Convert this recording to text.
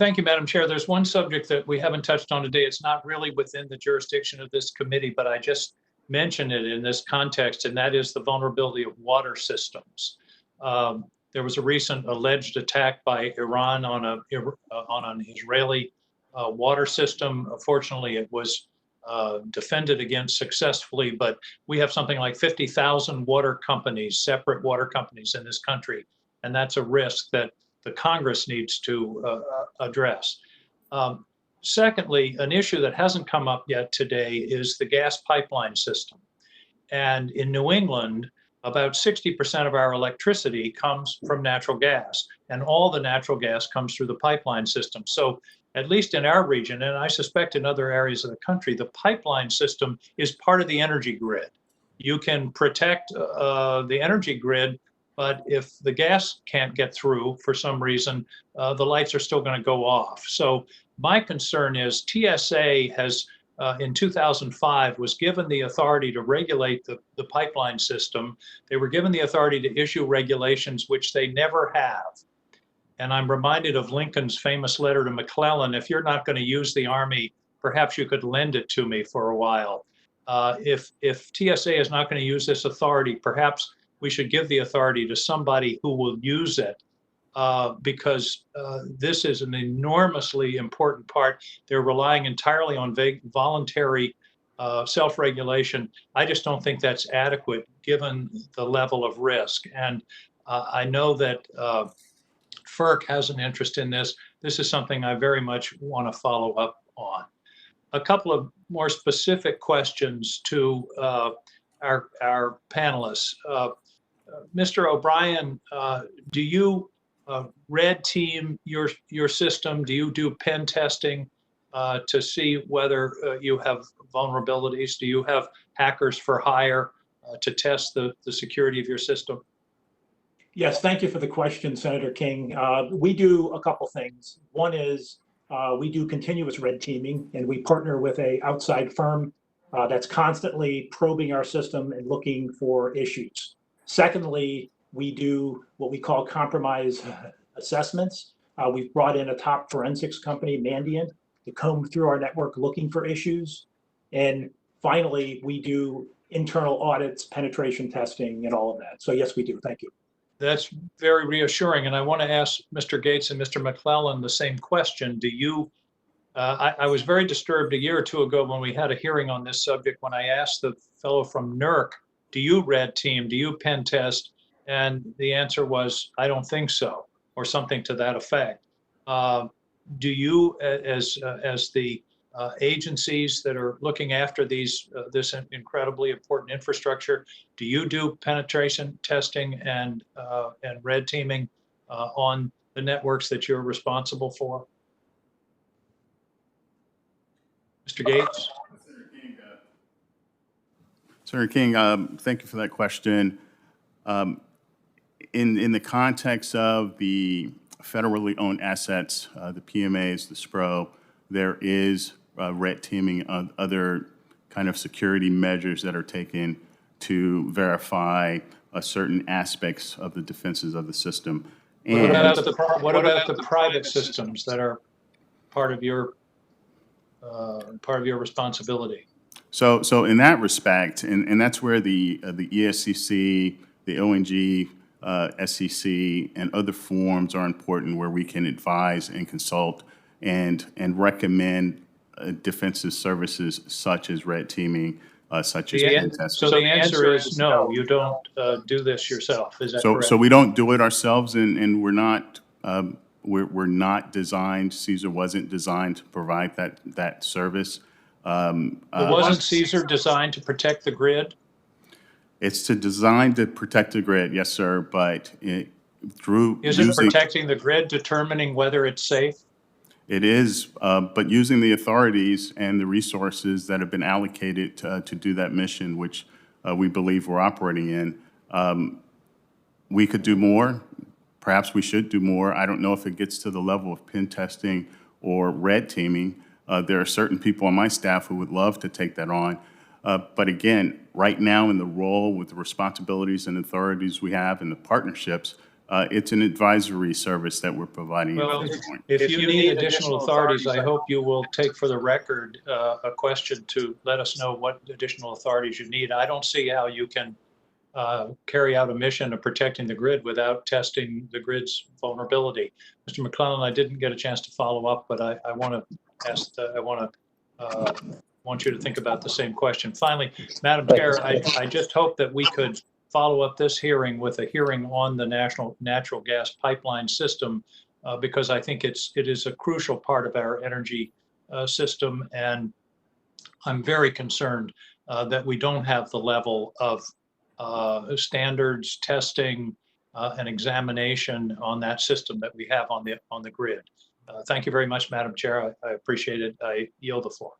Thank you, Madam Chair. There's one subject that we haven't touched on today. It's not really within the jurisdiction of this committee, but I just mentioned it in this context, and that is the vulnerability of water systems. There was a recent alleged attack by Iran on an Israeli water system. Fortunately, it was defended against successfully, but we have something like 50,000 water companies, separate water companies in this country, and that's a risk that the Congress needs to address. Secondly, an issue that hasn't come up yet today is the gas pipeline system. And in New England, about 60% of our electricity comes from natural gas, and all the natural gas comes through the pipeline system. So at least in our region, and I suspect in other areas of the country, the pipeline system is part of the energy grid. You can protect the energy grid, but if the gas can't get through for some reason, the lights are still going to go off. So my concern is TSA has, in 2005, was given the authority to regulate the pipeline system. They were given the authority to issue regulations, which they never have. And I'm reminded of Lincoln's famous letter to McClellan: if you're not going to use the Army, perhaps you could lend it to me for a while. If TSA is not going to use this authority, perhaps we should give the authority to somebody who will use it, because this is an enormously important part. They're relying entirely on voluntary self-regulation. I just don't think that's adequate given the level of risk. And I know that FERC has an interest in this. This is something I very much want to follow up on. A couple of more specific questions to our panelists. Mr. O'Brien, do you red team your system? Do you do pen testing to see whether you have vulnerabilities? Do you have hackers for hire to test the security of your system? Yes, thank you for the question, Senator King. We do a couple things. One is we do continuous red teaming, and we partner with an outside firm that's constantly probing our system and looking for issues. Secondly, we do what we call compromise assessments. We've brought in a top forensics company, Mandiant, to comb through our network looking for issues. And finally, we do internal audits, penetration testing, and all of that. So yes, we do. Thank you. That's very reassuring. And I want to ask Mr. Gates and Mr. McClellan the same question. Do you, I was very disturbed a year or two ago when we had a hearing on this subject when I asked the fellow from NERC, do you red team, do you pen test? And the answer was, I don't think so, or something to that effect. Do you, as the agencies that are looking after this incredibly important infrastructure, do you do penetration testing and red teaming on the networks that you're responsible for? Mr. Gates? Senator King, thank you for that question. In the context of the federally owned assets, the PMAs, the SPRO, there is red teaming of other kind of security measures that are taken to verify certain aspects of the defenses of the system. And what about the private systems that are part of your responsibility? So in that respect, and that's where the ESCC, the ONG, SEC, and other forums are important, where we can advise and consult and recommend defensive services such as red teaming, such as pen testing. So the answer is no, you don't do this yourself. Is that correct? So we don't do it ourselves, and we're not designed. CSER wasn't designed to provide that service. Wasn't CSER designed to protect the grid? It's designed to protect the grid, yes, sir. But isn't protecting the grid determining whether it's safe? It is, but using the authorities and the resources that have been allocated to do that mission, which we believe we're operating in, we could do more. Perhaps we should do more. I don't know if it gets to the level of pen testing or red teaming. There are certain people on my staff who would love to take that on. But again, right now in the role with the responsibilities and authorities we have and the partnerships, It's an advisory service that we're providing Well, at this point. if you need additional authorities, I hope you will take for the record a question to let us know what additional authorities you need. I don't see how you can carry out a mission of protecting the grid without testing the grid's vulnerability. Mr. McClellan, I didn't get a chance to follow up, but I want to ask, want you to think about the same question. Finally, Madam Chair, I just hope that we could follow up this hearing with a hearing on the national natural gas pipeline system, because I think it is a crucial part of our energy system, and I'm very concerned that we don't have the level of standards, testing, and examination on that system that we have on the grid. Thank you very much, Madam Chair. I appreciate it. I yield the floor.